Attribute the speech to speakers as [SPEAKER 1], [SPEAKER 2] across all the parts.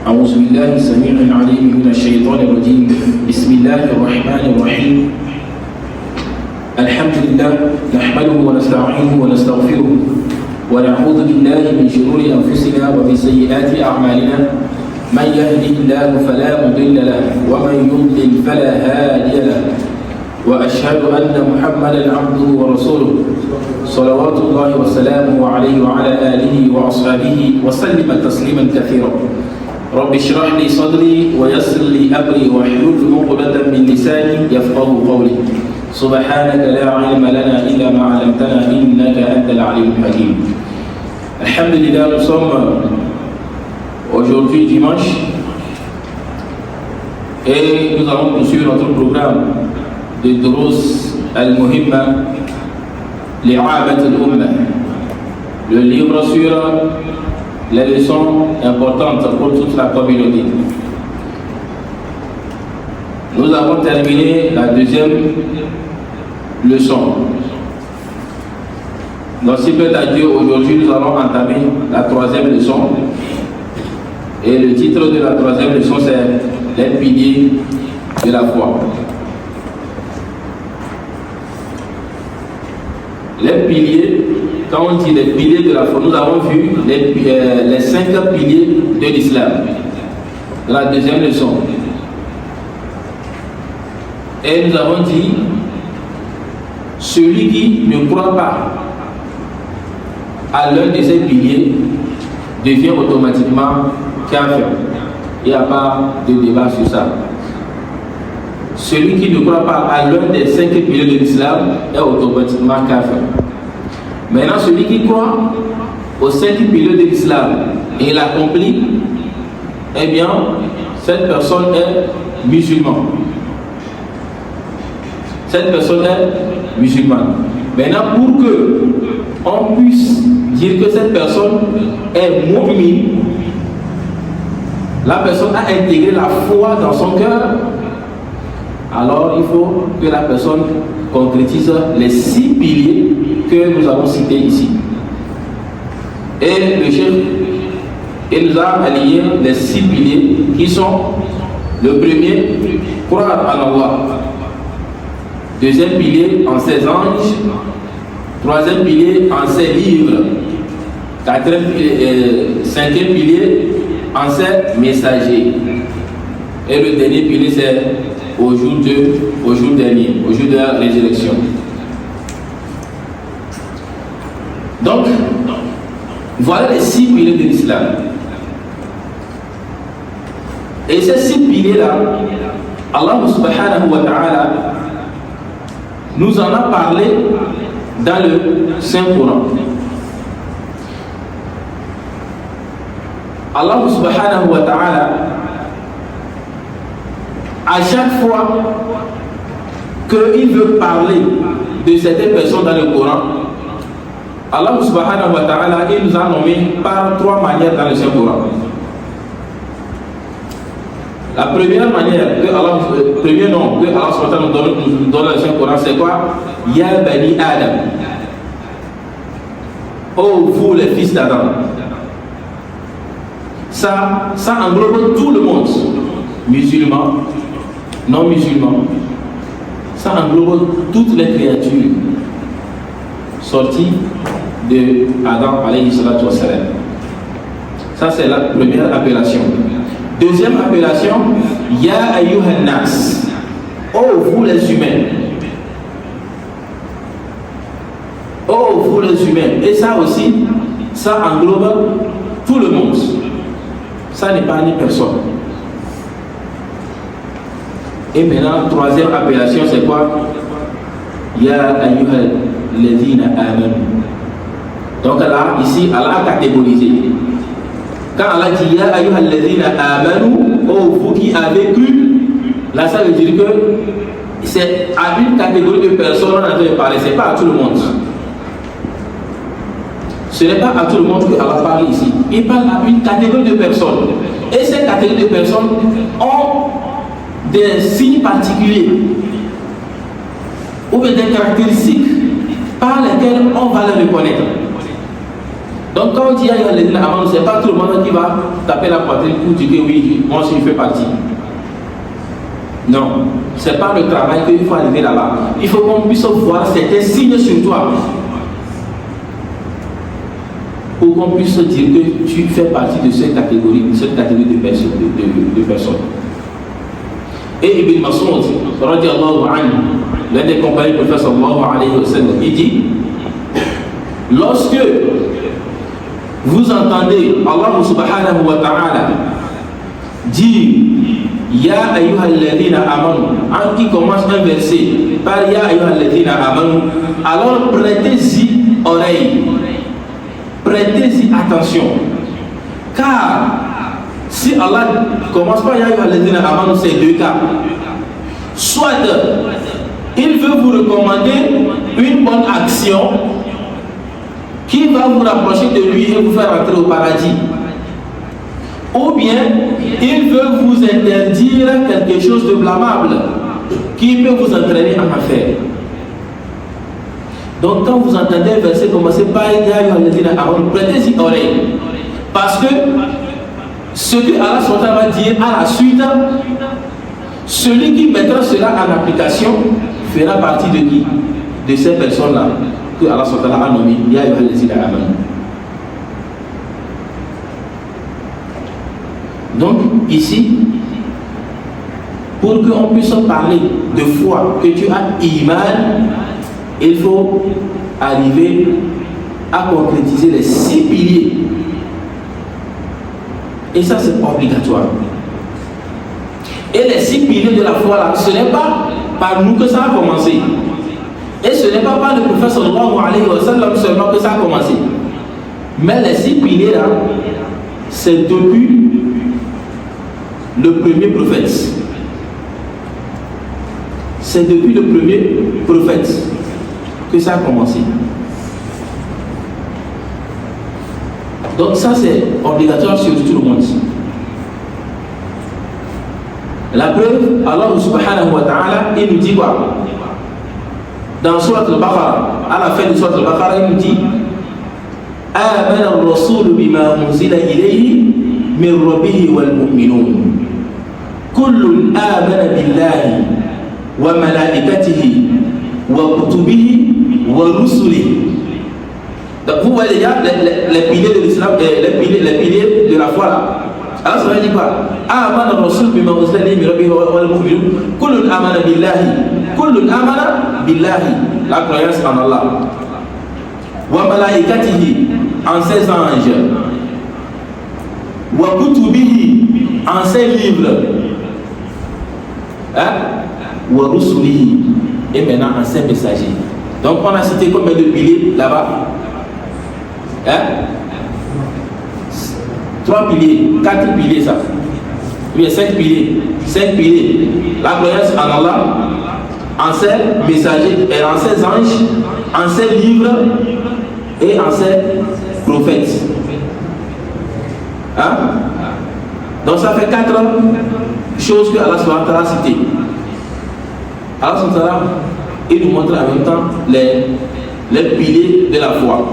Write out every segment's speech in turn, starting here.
[SPEAKER 1] أعوذ بالله السميع العليم من الشيطان الرجيم بسم الله الرحمن الرحيم الحمد لله نحمده ونستعينه ونستغفره ونعوذ بالله من شرور أنفسنا ومن سيئات أعمالنا من يهده الله فلا مضل له ومن يضلل فلا هادي له وأشهد أن محمدا عبده ورسوله صلوات الله وسلامه عليه وعلى آله وأصحابه وسلم تسليما كثيرا رب اشرح لي صدري ويسر لي أمري واحلل عقدة من لساني يفقهوا قولي سبحانك لا علم لنا إلا ما علمتنا إنك أنت العليم الحكيم. Alhamdulillah, nous sommes aujourd'hui dimanche et nous allons poursuivre notre programme de Durus al-Muhimma li'abat al-Umma, le livre sur les leçons importantes pour toute la communauté. Nous avons terminé la deuxième leçon. Donc, si peu à Dieu, aujourd'hui nous allons entamer la troisième leçon. Et le titre de la troisième leçon, c'est les piliers de la foi. Les piliers, quand on dit les piliers de la foi, nous avons vu les 5 piliers de l'islam. La deuxième leçon. Et nous avons dit, celui qui ne croit pas à l'un de ces piliers devient automatiquement kafir. Il n'y a pas de débat sur ça. Celui qui ne croit pas à l'un des 5 piliers de l'islam est automatiquement kafir. Maintenant, celui qui croit aux 5 piliers de l'islam et l'accomplit, eh bien, cette personne est musulmane. Cette personne est musulmane. Maintenant, pour que on puisse dire que cette personne est mu'min, la personne a intégré la foi dans son cœur, alors il faut que la personne concrétise les 6 piliers que nous avons cités ici. Et le chef nous a allié les 6 piliers qui sont: le premier, croire en Allah; deuxième pilier, en ses anges; troisième pilier, en ses livres; cinquième pilier, en ses messagers; et le dernier pilier, c'est au jour dernier, au jour de la résurrection. Donc, voilà les 6 piliers de l'islam. Et ces 6 piliers-là, Allah subhanahu wa ta'ala nous en a parlé dans le Saint-Coran. Allah subhanahu wa ta'ala, à chaque fois qu'il veut parler de certaines personnes dans le Coran, Allah subhanahu wa ta'ala, il nous a nommé par 3 manières dans le Saint-Coran. La première manière que Allah, premier nom que Allah subhanahu wa ta'ala nous donne dans le Saint-Coran, c'est quoi? Ya Bani Adam. Oh, vous les fils d'Adam. Ça englobe tout le monde, musulmans, non musulmans. Ça englobe toutes les créatures sorties de Adam alayhi salatu wassalam. Ça, c'est la première appellation. Deuxième appellation, Ya ayyuhan nas. Oh, vous les humains. Oh, vous les humains. Et ça aussi, ça englobe tout le monde. Ça n'est pas ni personne. Et maintenant, troisième appellation, c'est quoi? Ya ayyuhal ladhina amanu. Donc là, ici, Allah a catégorisé. Quand Allah dit Ya ayyuhal ladhina amanu, oh, vous qui avez cru, là, ça veut dire que c'est à une catégorie de personnes on est en train de parler, c'est pas à tout le monde. Ce n'est pas à tout le monde que Allah parle ici. Il parle à une catégorie de personnes. Et ces catégories de personnes ont des signes particuliers ou des caractéristiques par lesquelles on va les reconnaître. Donc quand on dit Aïe Alladina Amanu, c'est pas tout le monde qui va taper la poitrine pour dire que oui, moi aussi je fais partie. Non, c'est pas le travail qu'il faut arriver là-bas. Il faut qu'on puisse voir certains signes sur toi pour qu'on puisse dire que tu fais partie de cette catégorie de personnes. Et Ibn Mas'ud, radiallahu anhu, l'un des compagnons du prophète sallallahu alayhi wa sallam, il dit, lorsque vous entendez Allah subhanahu wa ta'ala dire Ya ayyuhalladhina amanu, en qui commence un verset par Ya ayyuhalladhina amanu, alors prêtez-y oreille, prêtez-y attention, car si Allah commence par Ya ayyuhalladhina amanu, c'est deux cas. Soit il veut vous recommander une bonne action qui va vous rapprocher de lui et vous faire entrer au paradis, ou bien il veut vous interdire quelque chose de blâmable qui peut vous entraîner en affaire. Donc quand vous entendez un verset commencer par prêtez-y oreille, parce que ce que Allah va dire à la suite, celui qui mettra cela en application fera partie de qui? De ces personnes-là que Allah a nommé Ya ayyuhallazina amanu. Donc ici, pour qu'on puisse parler de foi, que tu as iman, il faut arriver à concrétiser les 6 piliers. Et ça c'est obligatoire. Et les 6 piliers de la foi là, ce n'est pas par nous que ça a commencé. Et ce n'est pas par le prophète sallallahu alayhi wa sallam seulement que ça a commencé. Mais les 6 piliers là, c'est depuis le premier prophète. C'est depuis le premier prophète que ça a commencé. Donc ça c'est obligatoire sur tout le monde. La preuve, Allah subhanahu wa ta'ala, il nous dit quoi? Dans Surat al-Baqarah, à la fin de Surat al-Baqarah, il nous dit Amana al-Rasul bima unzila ilayhi min rabbihi wal mu'minun. Kullun amana billahi wa malaikatihi wa kutubihi wa rusulihi. Donc vous voyez déjà les piliers de l'islam, les piliers de la foi là. Alors ça veut dire quoi? Amana al-Rasul bima unzila ilayhi min rabbihi wal mu'minun. Kullun amana billahi, la croyance en Allah. Wa malaikatihi, en ses anges. Wa kutubihi, en ses livres. Wa rusulihi, et maintenant en ses messagers. Donc on a cité combien de piliers là-bas? 3 piliers, 4 piliers ça. Oui, 5 piliers. 5 piliers. La croyance en Allah, en ses messagers, et en ses anges, en ses livres et en ses prophètes. Donc ça fait 4 choses que Allah subhanahu wa ta'ala a citées. Allah subhanahu wa ta'ala, il nous montre en même temps les piliers de la foi.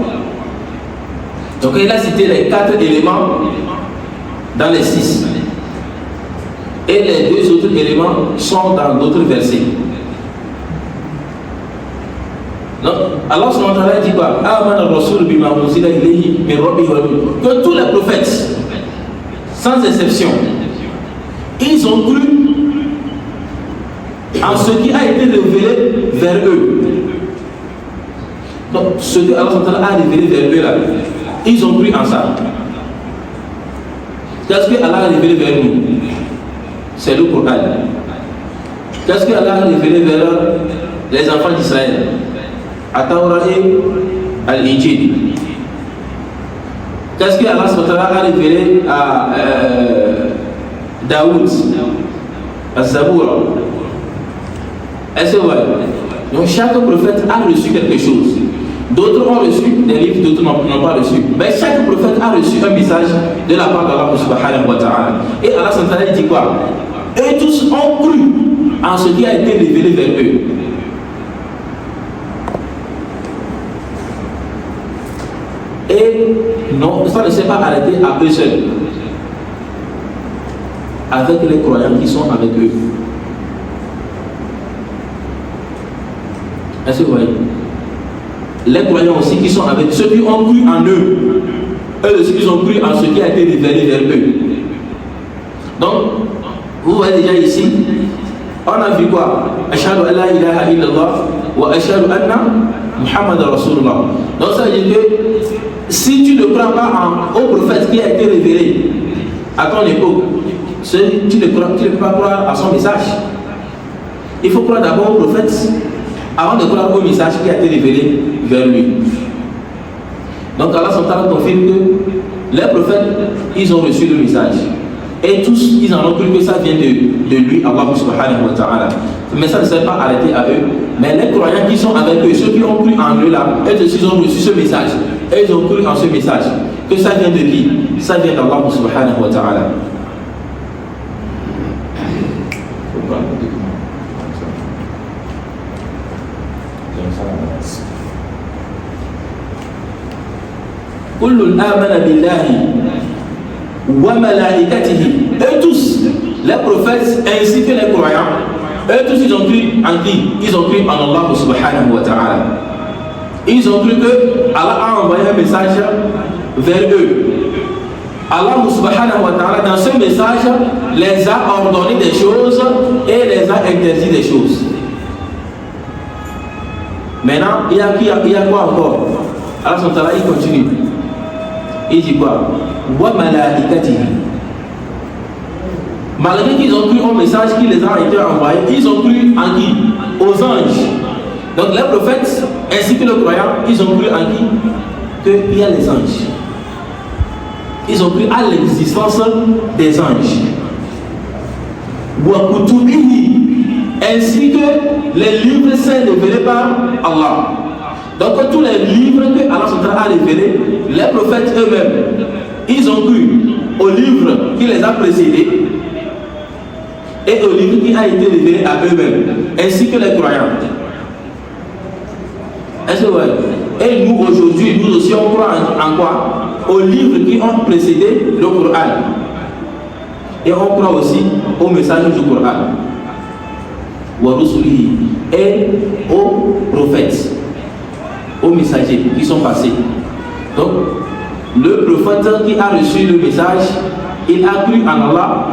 [SPEAKER 1] Donc il a cité les 4 éléments dans les 6. Et les 2 autres éléments sont dans d'autres versets. Donc Allah subhanahu wa ta'ala dit quoi? Amana ar-rasul bima unzila ilayhi min rabbihi wal mu'minun. Que tous les prophètes, sans exception, ils ont cru en ce qui a été révélé vers eux. Donc ce que Allah subhanahu wa ta'ala a révélé vers eux là, ils ont cru en ça. Qu'est-ce que Allah a révélé vers nous? C'est le Coran. Qu'est-ce que Allah a révélé vers les enfants d'Israël? At-Tawrat et Al-Injil. Qu'est-ce que Allah a révélé à Daoud, à Zabour? Est-ce que vous voyez? Donc chaque prophète a reçu quelque chose. D'autres ont reçu des livres, d'autres n'ont pas reçu. Mais chaque prophète a reçu un message de la part d'Allah subhanahu wa ta'ala. Et Allah subhanahu wa ta'ala dit quoi? Eux tous ont cru en ce qui a été révélé vers eux. Et non, ça ne s'est pas arrêté à eux seuls. Avec les croyants qui sont avec eux. Est-ce que vous voyez? Les croyants aussi qui sont avec ceux qui ont cru en eux. Eux aussi qui ont cru en ce qui a été révélé vers eux. Donc, vous voyez déjà ici, on a vu quoi? Ashhadu an la ilaha illallah wa ashhadu anna Muhammad Rasulullah. Donc ça veut dire que si tu ne crois pas au prophète qui a été révélé à ton époque, tu ne peux pas croire à son message. Il faut croire d'abord au prophète avant de croire au message qui a été révélé vers lui. Donc Allah s'entend confirme que les prophètes, ils ont reçu le message. Et tous, ils en ont cru que ça vient de lui, Allah subhanahu wa ta'ala. Mais ça ne s'est pas arrêté à eux. Mais les croyants qui sont avec eux, ceux qui ont cru en eux là, eux aussi ils ont reçu ce message. Et ils ont cru en ce message. Que ça vient de qui? Ça vient d'Allah subhanahu wa ta'ala. كل آمن بالله وملائكته. Eux tous, les prophètes ainsi que les croyants, eux tous ils ont cru en qui? Ils ont cru en Allah subhanahu wa ta'ala. Ils ont cru que Allah a envoyé un message vers eux. Allah subhanahu wa ta'ala dans ce message les a ordonné des choses et les a interdit des choses. Maintenant, il y a quoi encore? Allah subhanahu wa ta'ala il continue. Il dit quoi? Wa malaikatihi. Malgré qu'ils ont cru au message qui les a été envoyé, ils ont cru en qui? Aux anges. Donc les prophètes ainsi que les croyants, ils ont cru en qui? Qu'il y a les anges. Ils ont cru à l'existence des anges. Wa kutubihi, ainsi que les livres saints révélés par Allah. Donc tous les livres que Allah a révélés, les prophètes eux-mêmes, ils ont cru au livre qui les a précédés et au livre qui a été révélé à eux-mêmes, ainsi que les croyants. Est-ce que vous voyez? Et nous aujourd'hui, nous aussi on croit en quoi? Aux livres qui ont précédé le Coran. Et on croit aussi au message du Coran. Wa rusulihi, et aux prophètes, aux messagers qui sont passés. Donc, le prophète qui a reçu le message, il a cru en Allah,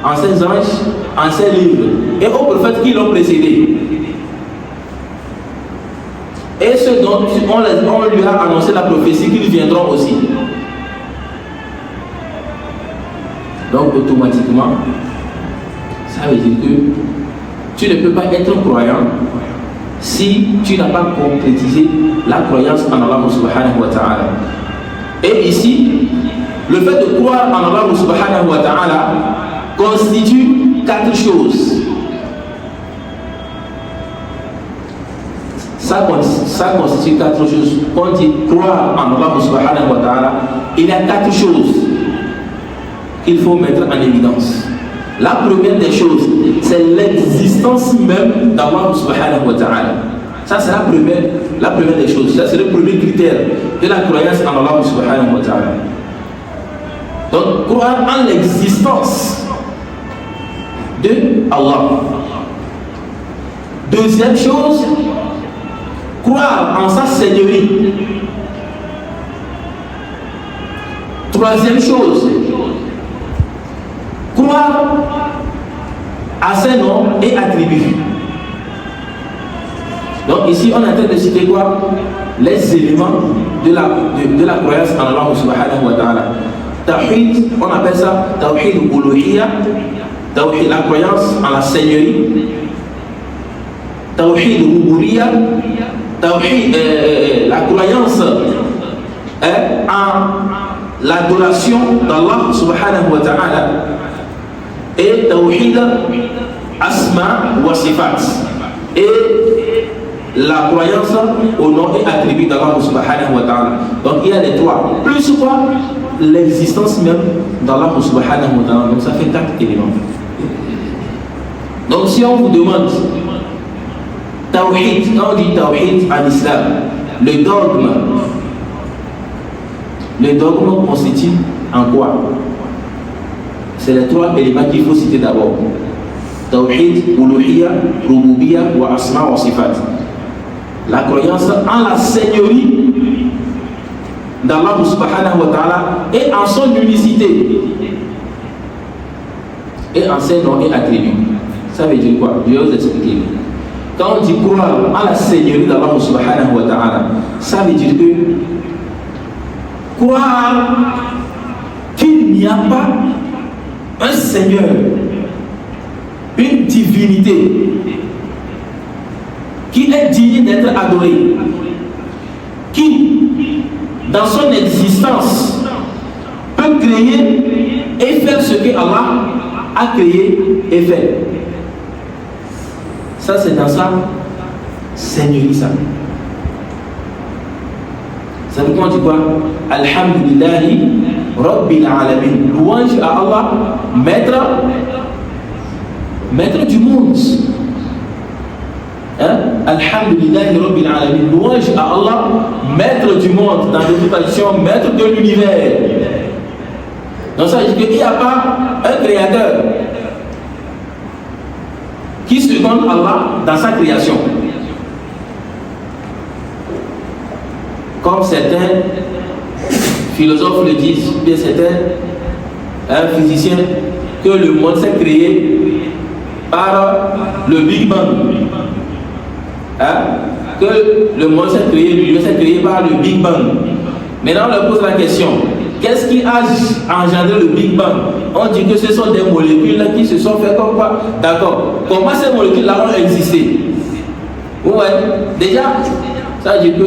[SPEAKER 1] en ses anges, en ses livres, et aux prophètes qui l'ont précédé. Et ceux dont on lui a annoncé la prophétie qu'ils viendront aussi. Donc, automatiquement, ça veut dire que tu ne peux pas être croyant si tu n'as pas concrétisé la croyance en Allah subhanahu wa ta'ala. Et ici, le fait de croire en Allah subhanahu wa ta'ala constitue 4 choses. Ça constitue 4 choses. Quand on dit croire en Allah subhanahu wa ta'ala, il y a 4 choses qu'il faut mettre en évidence. La première des choses, c'est l'existence même d'Allah subhanahu wa ta'ala. Ça, c'est la première des choses. Ça, c'est le premier critère de la croyance en Allah subhanahu wa ta'ala. Donc, croire en l'existence de Allah. Deuxième chose, croire en sa seigneurie. Troisième chose, croire à ses noms et attributs. Donc ici on est en train de citer quoi? Les éléments de la croyance en Allah subhanahu wa ta'ala. Tawhid, on appelle ça Tawhid uluhiyya, Tawhid, la croyance en la seigneurie, Tawhid rububiyya, Tawhid, la croyance en l'adoration d'Allah subhanahu wa ta'ala, et Tawhid asma wa sifat, et la croyance au nom et attribut d'Allah subhanahu wa ta'ala. Donc il y a les trois, plus quoi? L'existence même d'Allah subhanahu wa ta'ala. Donc ça fait 4 éléments. Donc si on vous demande Tawhid, quand on dit Tawhid en islam, le dogme Le dogme constitue en quoi? C'est les trois éléments qu'il faut citer d'abord. Tawhid, Uluhiyya, Rububiyya wa Asma wa Sifat. La croyance en la seigneurie d'Allah subhanahu wa ta'ala et en son unicité et en ses noms et attributs. Ça veut dire quoi? Je vais vous expliquer. Quand on dit croire en la seigneurie d'Allah subhanahu wa ta'ala, ça veut dire que croire qu'il n'y a pas un Seigneur, une divinité qui est digne d'être adoré, qui, dans son existence, peut créer et faire ce que Allah a créé et fait. Ça, c'est dans sa seigneurie, ça. Ça veut dire quoi? Alhamdulillahi Rabbil Alamin. Louange à Allah, maître du monde. Hein? Alhamdulillahi Rabbil Alamin. Louange à Allah, maître du monde. Dans d'autres traductions, maître de l'univers. Donc ça veut dire qu'il n'y a pas un créateur qui seconde Allah dans sa création. Comme certains philosophes le disent, bien certains physiciens, que le monde s'est créé par le Big Bang. Que le monde s'est créé, l'univers s'est créé par le Big Bang. Maintenant, on leur pose la question, qu'est-ce qui a engendré le Big Bang? On dit que ce sont des molécules qui se sont fait comme quoi? D'accord. Comment ces molécules-là ont existé? Ouais. Déjà, ça veut dire que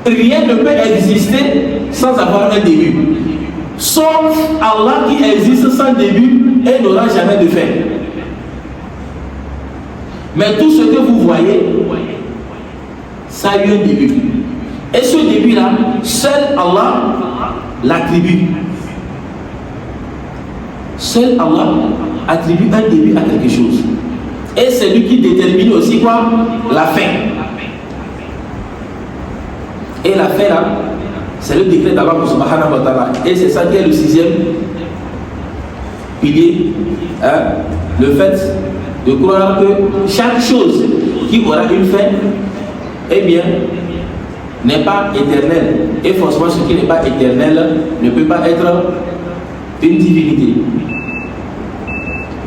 [SPEAKER 1] rien ne peut exister sans avoir un début. Sauf Allah qui existe sans début et n'aura jamais de fin. Mais tout ce que vous voyez, ça a eu un début. Et ce début-là, seul Allah l'attribue. Seul Allah attribue un début à quelque chose. Et c'est lui qui détermine aussi quoi? La fin. Et la fin là, c'est le décret d'Allah subhanahu wa ta'ala. Et c'est ça qui est le sixième pilier. Le fait de croire que chaque chose qui aura une fin, eh bien, n'est pas éternel. Et forcément, ce qui n'est pas éternel ne peut pas être une divinité.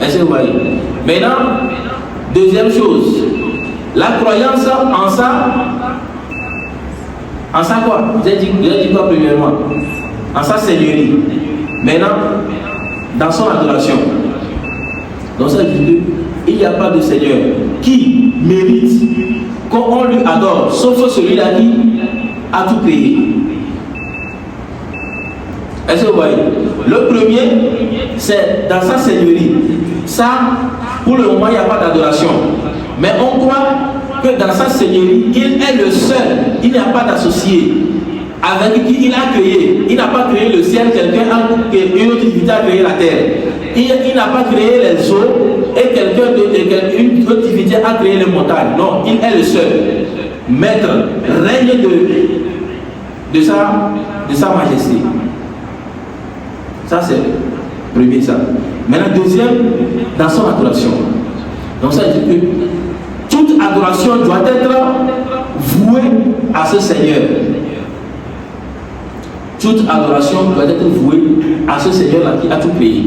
[SPEAKER 1] Est-ce que vous voyez? Maintenant, deuxième chose, la croyance en ça. En ça quoi? J'ai dit quoi premièrement? En sa seigneurie. Maintenant, dans son adoration. Donc ça veut dire qu'il n'y a pas de Seigneur qui mérite qu'on lui adore, sauf celui-là qui a tout créé. Est-ce que vous voyez? Le premier, c'est dans sa seigneurie. Ça, pour le moment, il n'y a pas d'adoration. Mais on croit que dans sa seigneurie, il est le seul, il n'y a pas d'associé avec qui il a créé. Il n'a pas créé le ciel, une autre divinité a créé la terre. Il n'a pas créé les eaux et une autre divinité a créé les montagnes. Non, il est le seul. Maître, règne de sa majesté. Ça c'est le premier ça. Maintenant, deuxième, dans son adoration. Donc ça veut dire que toute adoration doit être vouée à ce Seigneur. Toute adoration doit être vouée à ce Seigneur-là qui a tout créé.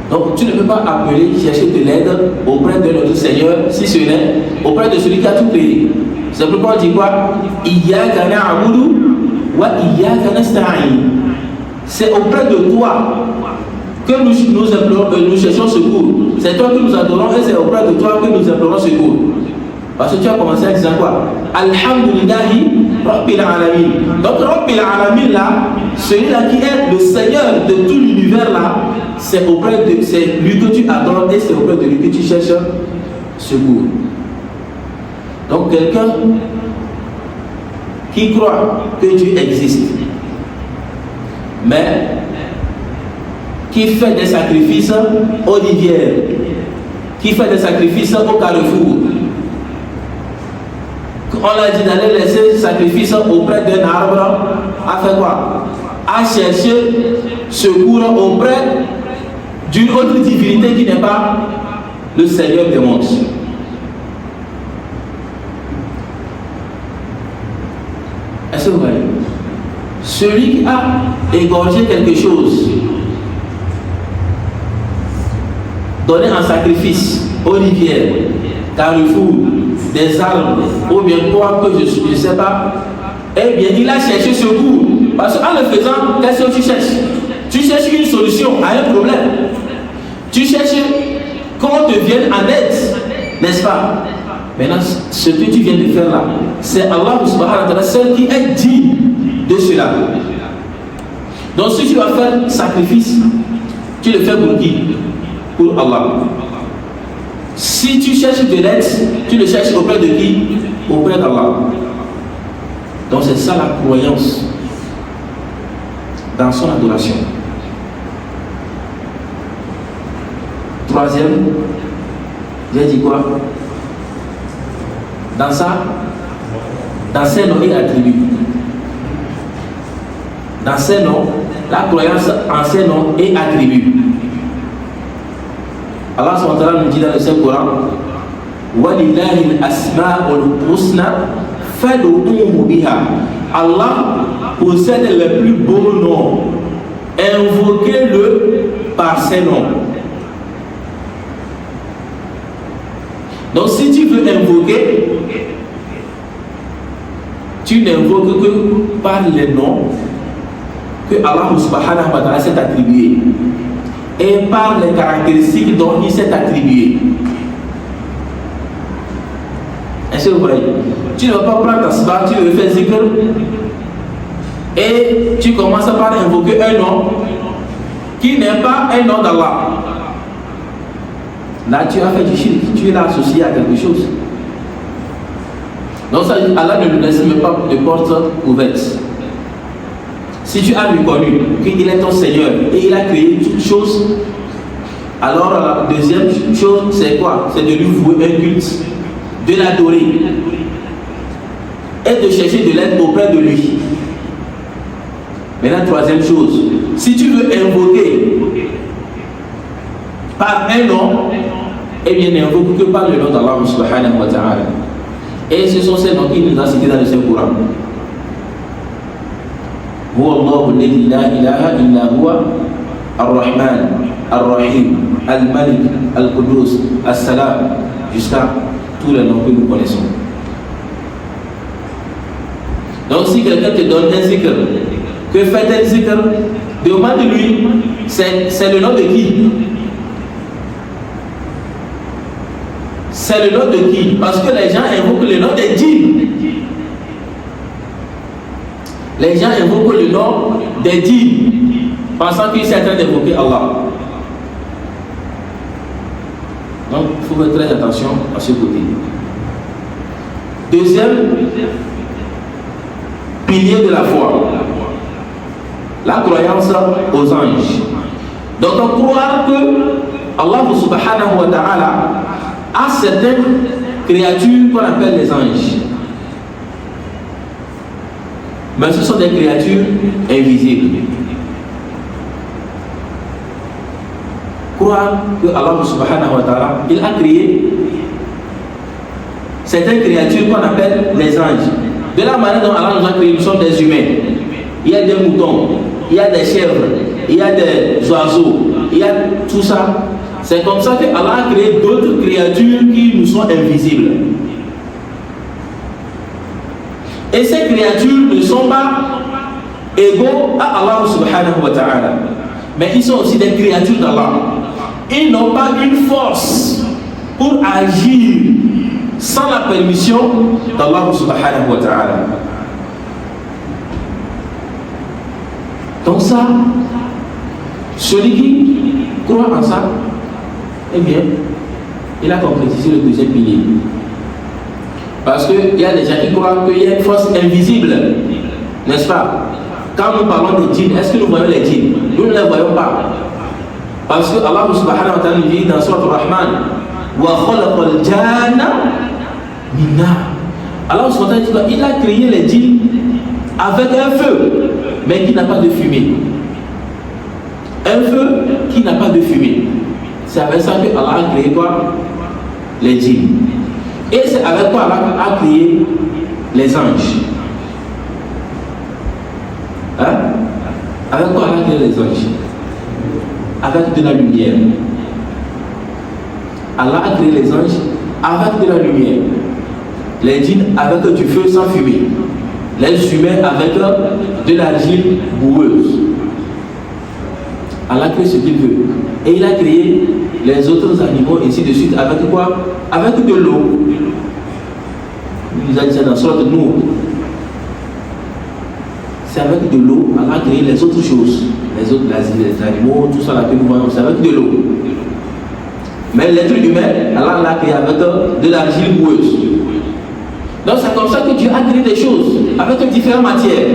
[SPEAKER 1] Donc tu ne peux pas appeler, chercher de l'aide auprès de notre Seigneur, si ce n'est auprès de celui qui a tout créé. C'est pourquoi on dit quoi? Iyyaka na'budu wa iyyaka nasta'in. C'est auprès de toi que nous cherchons secours. C'est toi que nous adorons et c'est auprès de toi que nous implorons secours. Parce que tu as commencé à dire quoi? Alhamdulillahi Rabbil Alamin. Donc Rabbil Alamin là, celui-là qui est le Seigneur de tout l'univers là, c'est lui que tu adores et c'est auprès de lui que tu cherches secours. Donc quelqu'un qui croit que Dieu existe, mais qui fait des sacrifices aux rivières, qui fait des sacrifices au carrefour, on l'a dit d'aller laisser sacrifice auprès d'un arbre, à faire quoi? À chercher secours auprès d'une autre divinité qui n'est pas le Seigneur des mondes. Est-ce que vous voyez? Celui qui a égorgé quelque chose, donné en sacrifice aux rivières, carrefours, des arbres, ou bien quoi que je ne sais pas, eh bien il a cherché secours. Parce qu'en le faisant, qu'est-ce que tu cherches? Tu cherches une solution à un problème. Tu cherches qu'on te vienne en aide, n'est-ce pas? Maintenant, ce que tu viens de faire là, c'est Allah subhanahu wa ta'ala seul qui est digne de cela. Donc si tu vas faire sacrifice, tu le fais pour qui? Pour Allah. Si tu cherches de l'aide, tu le cherches auprès de qui? Auprès d'Allah. Donc c'est ça la croyance dans son adoration. Troisième, j'ai dit quoi? Dans ses noms et attributs. Dans ses noms, la croyance en ses noms et attributs. Allah subhanahu wa ta'ala nous dit dans le Saint-Coran, وَلِلَّهِ الْأَسْمَاءُ الْحُسْنَى فَادْعُوهُ بِهَا. Allah possède les plus beaux noms. Invoquez-le par ses noms. Donc si tu veux invoquer, tu n'invoques que par les noms que Allah subhanahu wa ta'ala s'est attribué et par les caractéristiques dont il s'est attribué. Est-ce que vous voyez? Tu ne vas pas prendre ta sbar, tu veux faire zikr et tu commences par invoquer un nom qui n'est pas un nom d'Allah. Là tu as fait du shirk, tu l'as associé à quelque chose. Donc ça, Allah ne nous laisse même pas de porte ouverte. Si tu as reconnu qu'il est ton Seigneur et il a créé toutes choses, alors la deuxième chose c'est quoi? C'est de lui vouer un culte, de l'adorer et de chercher de l'aide auprès de lui. Maintenant, troisième chose, si tu veux invoquer par un nom, eh bien n'invoque que par le nom d'Allah subhanahu wa ta'ala. Et ce sont ces noms qu'il nous a cités dans le Saint-Coran. هو الله الذي لا إله إلا هو الرحمن الرحيم الملك القدوس السلام, jusqu'à tous les noms que nous connaissons. Donc si quelqu'un te donne un zikr, que fait un zikr, demande-lui, c'est le nom de qui? C'est le nom de qui? Parce que les gens invoquent le nom des djinns. Les gens invoquent le nom des djinns, pensant qu'ils sont en train d'invoquer Allah. Donc, il faut faire très attention à ce côté. Deuxième pilier de la foi, la croyance aux anges. Donc, on croit que Allah subhanahu wa ta'ala a certaines créatures qu'on appelle les anges. Mais ce sont des créatures invisibles. Croire que Allah subhanahu wa ta'ala, il a créé certaines créatures qu'on appelle les anges. De la manière dont Allah nous a créé, nous sommes des humains. Il y a des moutons, il y a des chèvres, il y a des oiseaux, il y a tout ça. C'est comme ça que Allah a créé d'autres créatures qui nous sont invisibles. Et ces créatures ne sont pas égaux à Allah subhanahu wa ta'ala. Mais ils sont aussi des créatures d'Allah. Ils n'ont pas une force pour agir sans la permission d'Allah subhanahu wa ta'ala. Donc ça, celui qui croit en ça, eh bien, il a concrétisé le deuxième pilier. Parce qu'il y a des gens qui croient qu'il y a une force invisible, n'est-ce pas? Quand nous parlons des djinns, est-ce que nous voyons les djinns? Nous ne les voyons pas. Parce que Allah subhanahu wa ta'ala nous dit dans Sourate Ar-Rahman, wa khalaqal janna min nar. Alors il a créé les djinns avec un feu, mais qui n'a pas de fumée. Un feu qui n'a pas de fumée. C'est avec ça que Allah a créé quoi? Les djinns. Et c'est avec quoi Allah a créé les anges. Hein? Avec quoi Allah a créé les anges? Avec de la lumière. Allah a créé les anges avec de la lumière. Les djinns avec du feu sans fumée. Les humains avec de l'argile boueuse. Allah a créé ce qu'il veut. Et il a créé les autres animaux, ainsi de suite, avec quoi? Avec de l'eau. Il nous a dit ça dans la sorte de nous. C'est avec de l'eau, Allah a créé les autres choses. Les autres les animaux, tout ça là que nous voyons, c'est avec de l'eau. Mais l'être humain, Allah l'a créé avec de l'argile boueuse. Donc c'est comme ça que Dieu a créé des choses, avec différentes matières.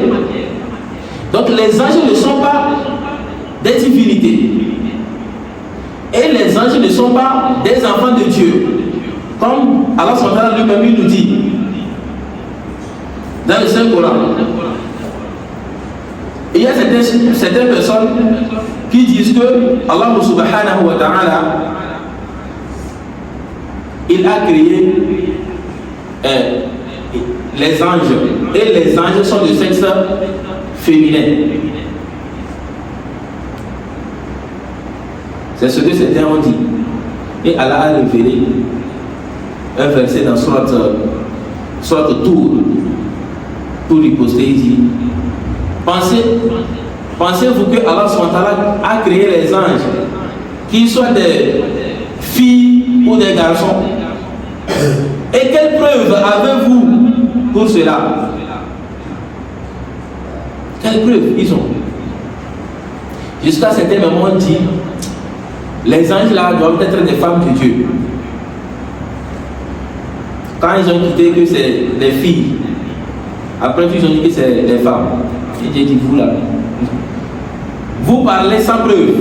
[SPEAKER 1] Donc les anges ne sont pas des divinités. Et les anges ne sont pas des enfants de Dieu. Comme Allah SWT lui-même nous dit dans le Saint-Coran. Il y a certaines personnes qui disent que Allah subhanahu wa ta'ala il a créé les anges. Et les anges sont de sexe féminin. C'est ce que certains ont dit. Et Allah a révélé un verset dans Surat Tour pour lui poster. Il dit: Pensez-vous que Allah a créé les anges, qu'ils soient des filles ou des garçons? Et quelle preuve avez-vous pour cela? Quelle preuve ils ont? Jusqu'à certains moments, on dit les anges là doivent être des femmes de Dieu. Quand ils ont quitté que c'est des filles, après ils ont dit que c'est des femmes. Et j'ai dit vous là, vous parlez sans preuve.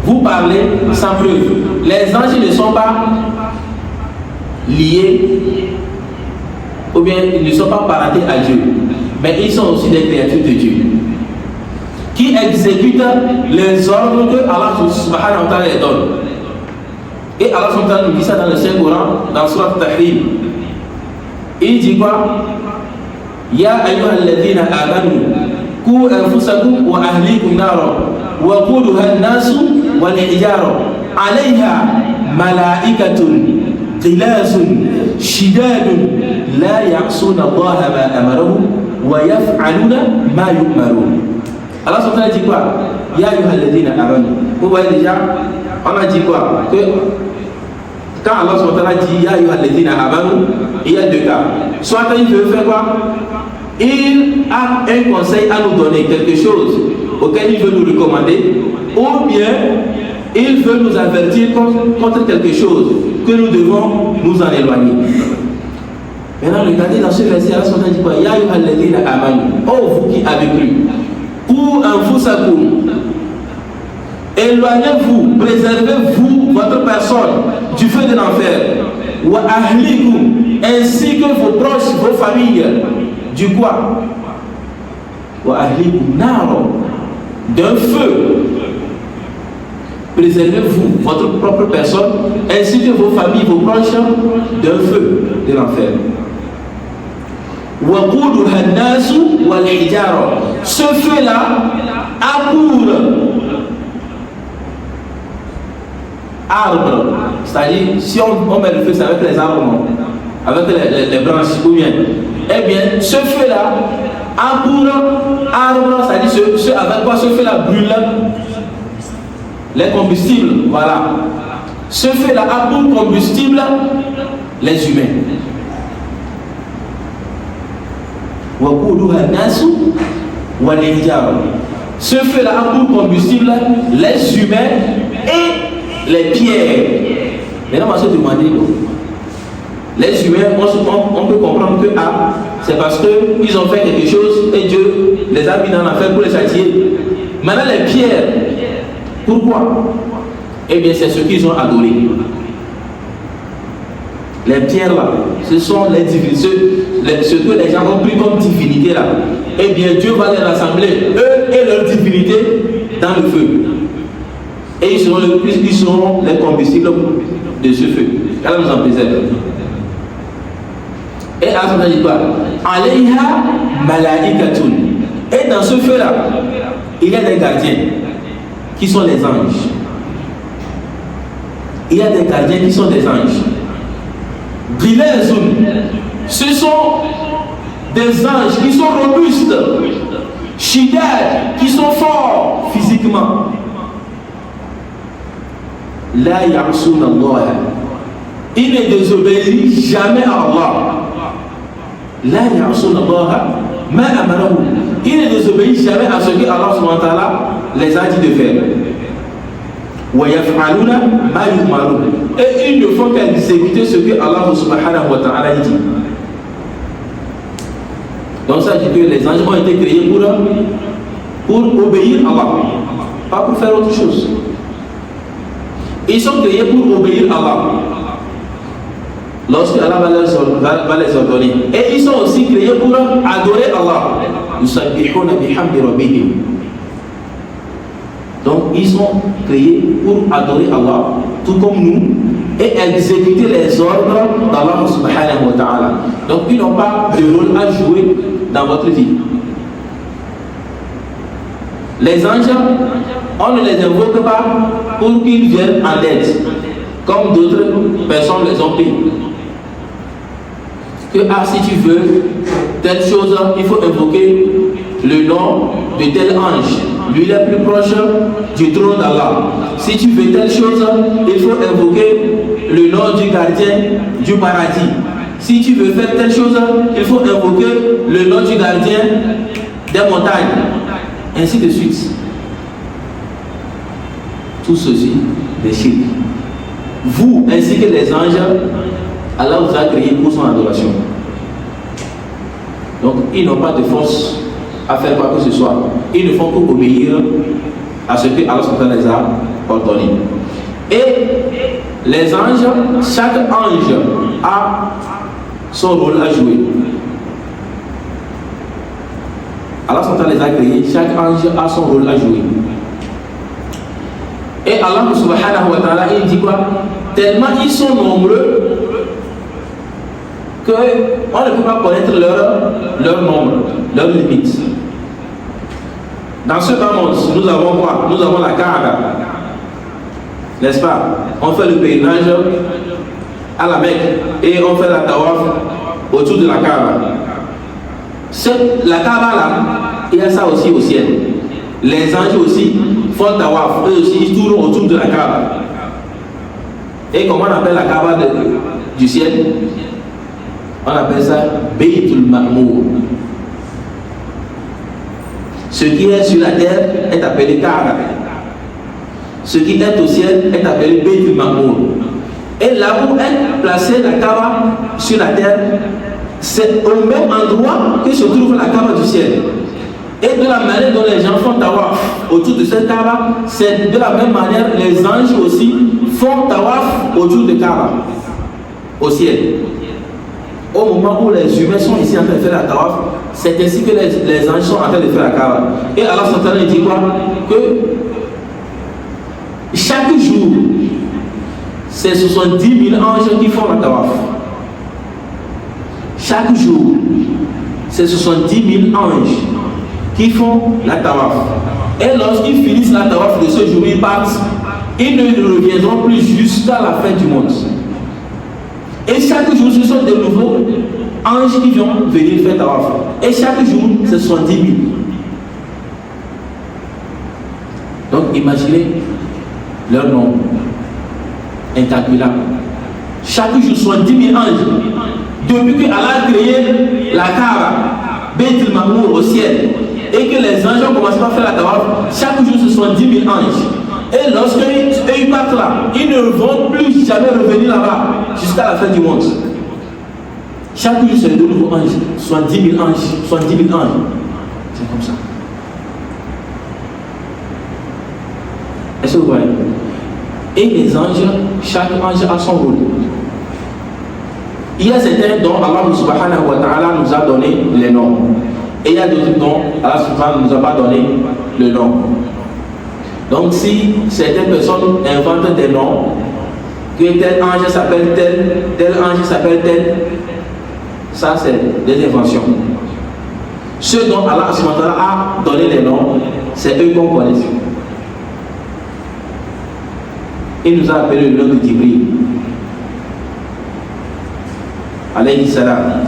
[SPEAKER 1] Vous parlez sans preuve. Les anges ne sont pas liés, ou bien ils ne sont pas parentés à Dieu, mais ils sont aussi des créatures de Dieu qui exécutent les ordres que Allah subhanahu wa ta'ala les donne. Et Allah subhanahu wa ta'ala nous dit ça dans le Saint-Coran, dans Surat Tahrim. Il dit quoi? Ya ayyuhalladhina amanu qu anfusakum wa ahlikum nara wa quduha an-nasu wal hijara 'alayha malaikatun ghilazun shidadun la ya'suna Allaha ma amarahum wa yaf'aluna ma yu'marun. Allah subhanahu wa ta'ala dit quoi? Ya ayyuhalladhina amanu. Vous voyez déjà, on a dit quoi? Que quand Allah subhanahu wa ta'ala dit Ya ayyuhalladhina amanu, il y a deux cas. Soit il veut faire quoi? Il a un conseil à nous donner, quelque chose auquel il veut nous recommander, ou bien il veut nous avertir contre quelque chose que nous devons nous en éloigner. Maintenant, regardez dans ce verset, Allah subhanahu wa ta'ala dit quoi? Ya ayyuhalladhina amanu. Oh, vous qui avez cru. Pour anfusakum, éloignez-vous, préservez-vous votre personne du feu de l'enfer. Wa ahlikum, ainsi que vos proches, vos familles. Du quoi? Wa ahlikum naro, d'un feu. Préservez-vous votre propre personne, ainsi que vos familles, vos proches, d'un feu de l'enfer. Ce feu-là a pour arbre, c'est-à-dire si on met le feu, c'est avec les arbres, avec les branches ou bien. Eh bien, ce feu-là a pour arbre, c'est-à-dire ce avec quoi ce feu-là brûle les combustibles, voilà. Ce feu-là a pour combustible les humains. Ce feu-là a pour combustible les humains et les pierres. Maintenant, on va se demander, les humains, on peut comprendre que c'est parce qu'ils ont fait quelque chose et Dieu les a mis dans l'enfer pour les châtier. Maintenant, les pierres, pourquoi? Eh bien, c'est ce qu'ils ont adoré. Les pierres là, ce sont les divinités, ce que les gens ont pris comme divinité là. Eh bien, Dieu va les rassembler, eux et leur divinité, dans le feu. Et ils seront les combustibles de ce feu. Allah nous en préserve. Et Allah dit quoi? Alayha malaikatun. Et dans ce feu là, il y a des gardiens qui sont les anges. Il y a des gardiens qui sont des anges. Ce sont des anges qui sont robustes, shidad, qui sont forts physiquement. La ya'sun Allah. Il ne désobéit jamais à Allah. La ya'sun Allah ma amarahu. Il ne désobéit jamais à ce que Allah subhanahu wa ta'ala les a dit de faire. Wa yaf'aluna ma yu'marun. Et ils ne font qu'exécuter ce que Allah subhanahu wa ta'ala dit. Donc ça dit que les anges ont été créés pour obéir à Allah, pas pour faire autre chose. Ils sont créés pour obéir à Allah lorsque Allah va les ordonner. Et ils sont aussi créés pour adorer Allah. Yusabbihuna bihamdi rabbihim. Donc ils sont créés pour adorer Allah, tout comme nous, et exécuter les ordres d'Allah subhanahu wa ta'ala. Donc ils n'ont pas de rôle à jouer dans votre vie. Les anges, on ne les invoque pas pour qu'ils viennent en aide, comme d'autres personnes les ont pris. Que si tu veux telle chose, il faut invoquer le nom de tel ange. Lui est plus proche du trône d'Allah. Si tu veux telle chose, il faut invoquer le nom du gardien du paradis. Si tu veux faire telle chose, il faut invoquer le nom du gardien des montagnes. Ainsi de suite. Tout ceci, des shirk. Vous, ainsi que les anges, Allah vous a créé pour son adoration. Donc, ils n'ont pas de force à faire quoi que ce soit. Ils ne font qu'obéir à ce que Allah les a ordonné. Et les anges, chaque ange a son rôle à jouer. Allah les a créés, chaque ange a son rôle à jouer. Et Allah subhanahu wa ta'ala, il dit quoi? Tellement ils sont nombreux qu'on ne peut pas connaître leur nombre, leurs limites. Dans ce bas monde, nous avons quoi? Nous avons la Kaaba, n'est-ce pas? On fait le pèlerinage à la Mecque et on fait la tawaf autour de la Kaaba. La Kaaba là, il y a ça aussi au ciel. Les anges aussi font tawaf, eux aussi ils tournent autour de la Kaaba. Et comment on appelle la Kaaba du ciel? On appelle ça Baytul Ma'mour. Ce qui est sur la terre est appelé Kaaba. Ce qui est au ciel est appelé Baytul Ma'mour. Et là où est placée la Kaaba sur la terre, c'est au même endroit que se trouve la Kaaba du ciel. Et de la manière dont les gens font tawaf autour de cette Kaaba, c'est de la même manière les anges aussi font tawaf autour de Kaaba, au ciel. Au moment où les humains sont ici en train de faire la tawaf, c'est ainsi que les anges sont en train de faire la Kaaba. Et Allah s'entend dit quoi? Que chaque jour, c'est 70 000 anges qui font la tawaf. Chaque jour, c'est 70 000 anges qui font la tawaf. Et lorsqu'ils finissent la tawaf de ce jour, ils partent, ils ne reviendront plus jusqu'à la fin du monde. Et chaque jour, ce sont de nouveaux anges qui vont venir faire tawaf. Et chaque jour, ce sont 10 000. Donc imaginez leur nombre incalculable. Chaque jour, ce sont 10 000 anges. Depuis que Allah a créé la Kaaba, Baytul Ma'mour au ciel, et que les anges ont commencé à faire la tawaf, chaque jour, ce sont 10 000 anges. Et lorsqu'ils partent là, ils ne vont plus jamais revenir là-bas jusqu'à la fin du monde. Chaque jour, c'est de nouveaux anges, soit 10 000 anges, soit 10 000 anges. C'est comme ça. Est-ce que vous voyez? Et les anges, chaque ange a son rôle. Il y a certains dont Allah subhanahu wa ta'ala nous a donné les noms. Et il y a d'autres dont Allah subhanahu ne nous a pas donné le nom. Donc si certaines personnes inventent des noms, que tel ange s'appelle tel ange s'appelle tel, ça c'est des inventions. Ceux dont Allah subhanahu wa ta'ala a donné les noms, c'est eux qu'on connaît. Il nous a appelé le nom de Jibril. Alayhi salam.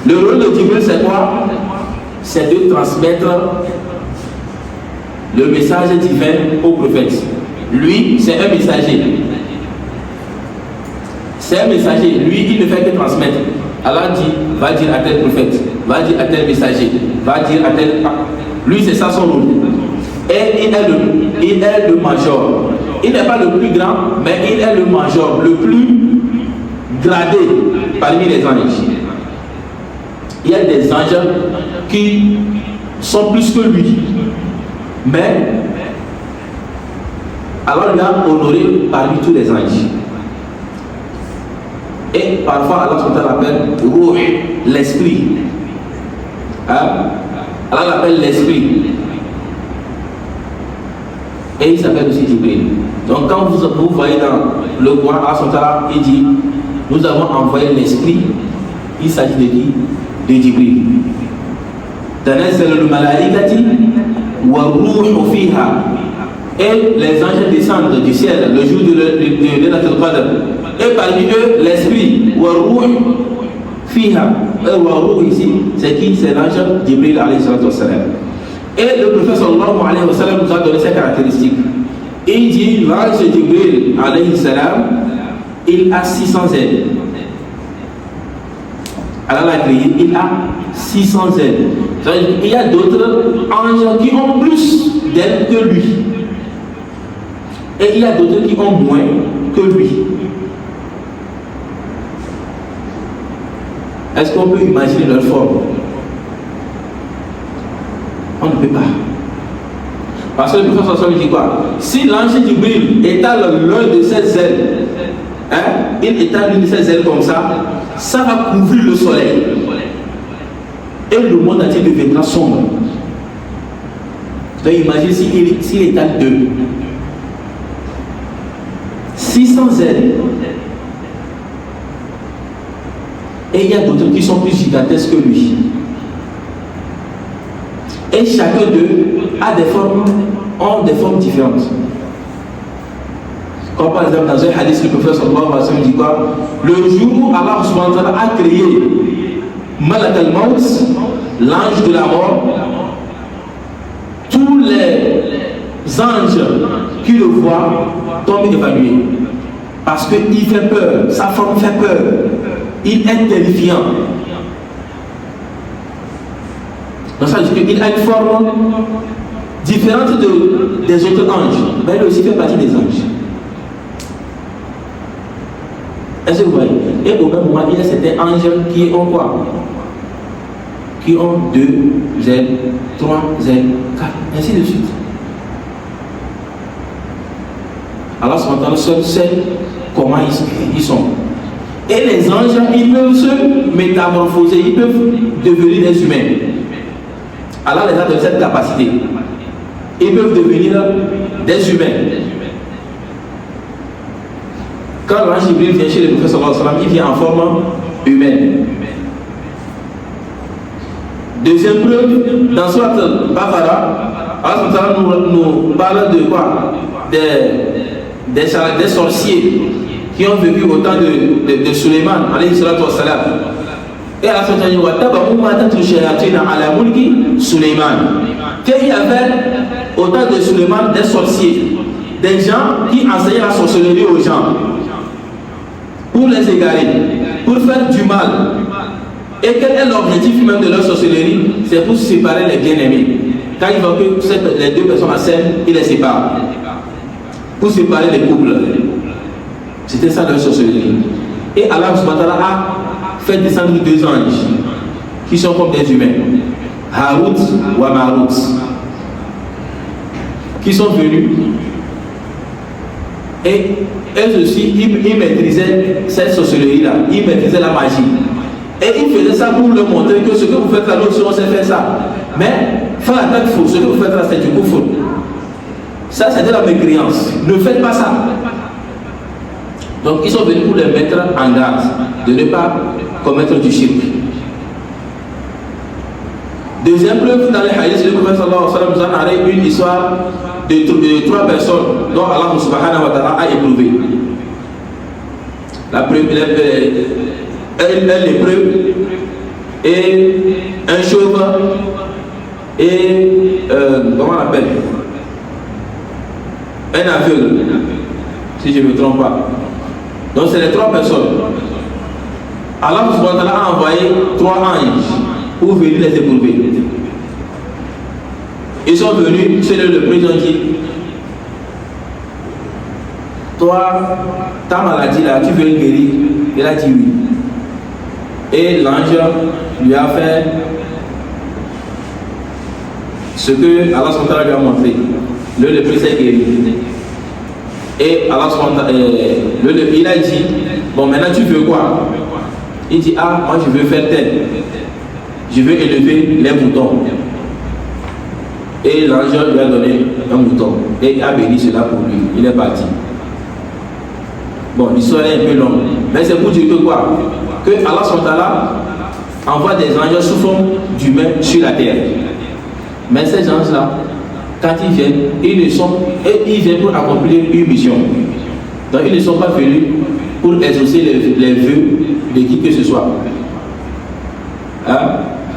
[SPEAKER 1] Le rôle de Jibril c'est quoi? C'est de transmettre le message divin au prophète. Lui, c'est un messager. C'est un messager. Lui, il ne fait que transmettre. Allah dit, va dire à tel prophète, va dire à tel messager, va dire à tel... Lui, c'est ça son rôle. Et il est le major. Il n'est pas le plus grand, mais il est le major, le plus gradé parmi les anges. Il y a des anges qui sont plus que lui. Mais Allah lui a honoré parmi tous les anges. Et parfois Allah l'appelle Ruh, l'esprit. Allah l'appelle l'esprit. Et il s'appelle aussi Jibril. Donc quand vous voyez dans le Coran, Allah il dit, nous avons envoyé l'esprit. Il s'agit de qui? De Jibril. Tanazzalul malaikati wa ruhu fiha. Et les anges descendent du ciel le jour de Laylatul Qadr. Et parmi eux, l'esprit wa ruh fiha. Wa ruh ici, c'est qui? C'est l'ange Jibril alayhi salatu wassalam. Et le prophète sallallahu alayhi wa sallam nous a donné ses caractéristiques. Il dit, l'ange Jibril alayhi salam, il a 600 ailes. Allah l'a créé, il a 600 ailes. Il y a d'autres anges qui ont plus d'ailes que lui. Et il y a d'autres qui ont moins que lui. Est-ce qu'on peut imaginer leur forme? On ne peut pas. Parce que le prophète sallallahu dit quoi? Si l'ange Jibril étale l'un de ses ailes, il étale l'une de ses ailes comme ça va couvrir le soleil. Et le monde entier deviendra sombre. Donc imagine s'il étale 2. 600 ailes. Et il y a d'autres qui sont plus gigantesques que lui. Et chacun d'eux ont des formes différentes. Comme par exemple dans un hadith, le prophète sallallahu alayhi wa sallam dit quoi? Le jour où Allah subhanahu wa ta'ala a créé Malak al-Maut, l'ange de la mort, tous les anges qui le voient tombent évanouis. Parce qu'il fait peur, sa forme fait peur, il est terrifiant. Donc ça veut dire qu'il a une forme différente des autres anges, mais il aussi fait partie des anges. Est-ce que vous voyez? Et au même moment, il y a certains anges qui ont quoi? Qui ont 2 ailes, 3 ailes, 4, ainsi de suite. Allah seul sait comment ils sont. Et les anges, ils peuvent se métamorphoser, ils peuvent devenir des humains. Allah les a donné cette capacité. Ils peuvent devenir des humains. Quand l'ange Jibril vient chez le prophète sallallahu alayhi wa sallam, il vient en forme humaine. Deuxième preuve, dans Surat Al-Baqarah, Allah nous parle de quoi? Des sorciers qui ont vécu au temps de Suleiman, alayhi salatu wa salam. Et Allah dit wa tabahu ma tatlu shayatin ala mulki Suleiman. Qu'il y avait au temps de Suleiman des sorciers, des gens qui enseignaient la sorcellerie aux gens pour les égarer, pour faire du mal. Et quel est l'objectif même de leur sorcellerie? C'est pour séparer les bien-aimés. Quand ils voient que les deux personnes s'aiment, ils les séparent. Pour séparer les couples. C'était ça leur sorcellerie. Et Allah subhanahu wa ta'ala a fait descendre 2 anges qui sont comme des humains. Harut wa Marut. Qui sont venus Et elles aussi, ils maîtrisaient cette sorcellerie-là, ils maîtrisaient la magie. Et ils faisaient ça pour leur montrer que ce que vous faites là, nous aussi on sait faire ça. Mais faire la tête faux, ce que vous faites là, c'est du coup faux. Ça, c'était la mécréance. Ne faites pas ça. Donc, ils sont venus pour les mettre en garde de ne pas commettre du shirk. Deuxième preuve dans les hadiths, le prophète sallallahu alayhi wa sallam nous a narré une histoire de 3 personnes dont Allah subhanahu wa ta'ala a éprouvé. La preuve, l'épreuve et un chauve et comment on appelle, un aveugle, si je ne me trompe pas. Donc c'est les 3 personnes. Allah subhanahu wa ta'ala a envoyé 3 anges pour venir les éprouver. Ils sont venus, c'est le président dit, toi, ta maladie là, tu veux guérir? Il a dit oui. Et l'ange lui a fait ce que Allah subhanahu wa ta'ala lui a montré. Le lépreux s'est guéri. Et Allah subhanahu wa ta'ala, il a dit, bon maintenant tu veux quoi? Il dit, ah moi je veux faire tel. Je veux élever les moutons. Et l'ange lui a donné un mouton. Et il a béni cela pour lui. Il est parti. Bon, l'histoire est un peu longue. Mais c'est pour dire que quoi? Que Allah subhanahu wa ta'ala envoie des anges sous forme d'humains sur la terre. Mais ces anges-là, quand ils viennent, ils viennent pour accomplir une mission. Donc ils ne sont pas venus pour exaucer les vœux de qui que ce soit. Hein?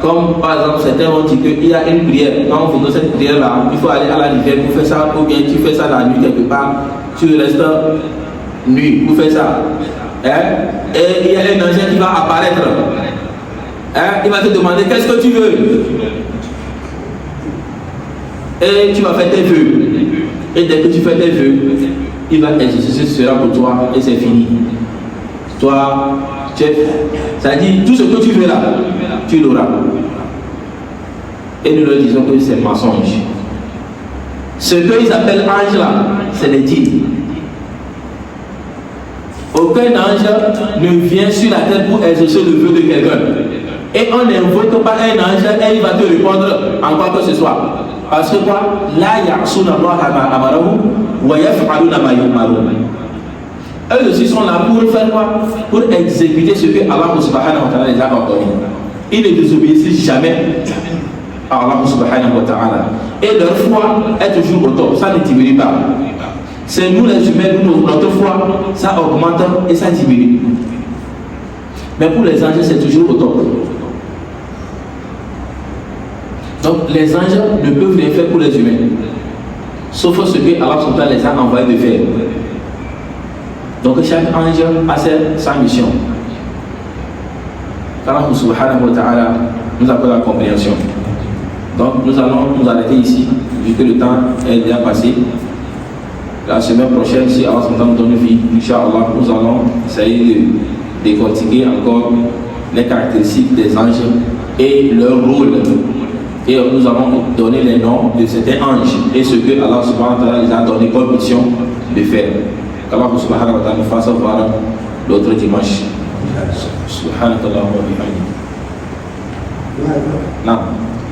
[SPEAKER 1] Comme par exemple, certains ont dit qu'il y a une prière. Quand on fait cette prière-là, il faut aller à la rivière pour faire ça, ou bien tu fais ça la nuit quelque part, tu restes nuit pour faire ça. Hein? Et il y a un ange qui va apparaître. Hein? Il va te demander qu'est-ce que tu veux. Et tu vas faire tes vœux. Et dès que tu fais tes vœux, il va exaucer cela pour toi et c'est fini. Toi, ça dit tout ce que tu veux là, tu l'auras. Et nous leur disons que c'est mensonge. Ce qu'ils appellent ange là, c'est les djinns. Aucun ange ne vient sur la terre pour exaucer le vœu de quelqu'un. Et on n'invoque pas un ange et il va te répondre en quoi que ce soit. Parce que quoi? La ya'suna Allah ma amarahu wa yaf'aluna ma yu'marun. Eux aussi sont là pour faire quoi? Pour exécuter ce que Allah subhanahu wa ta'ala les a ordonné. Ils ne désobéissent jamais à Allah subhanahu wa ta'ala. Et leur foi est toujours au top, ça ne diminue pas. C'est nous les humains, notre foi, ça augmente et ça diminue. Mais pour les anges, c'est toujours au top. Donc les anges ne peuvent rien faire pour les humains. Sauf ce que Allah subhanahu wa ta'ala les a envoyés de faire. Donc chaque ange a sa mission. Allah subhanahu wa ta'ala nous accorde la compréhension. Donc nous allons nous arrêter ici, vu que le temps est déjà passé. La semaine prochaine, si Allah nous donne vie, Inch'Allah, nous allons essayer de décortiquer encore les caractéristiques des anges et leur rôle. Et nous allons donner les noms de certains anges et ce que Allah subhanahu wa ta'ala les a donné comme mission de faire. Allah subhanahu wa ta'ala nous fasse voir l'autre dimanche. Subhanakallah wa bihamdik. Non.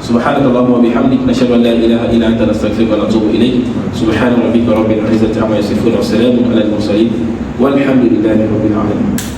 [SPEAKER 1] سبحانك اللهم وبحمدك نشهد ان لا اله الا انت نستغفرك ونتوب اليك سبحان ربك رب العزه عما يصفون وسلام على المرسلين والحمد لله رب العالمين.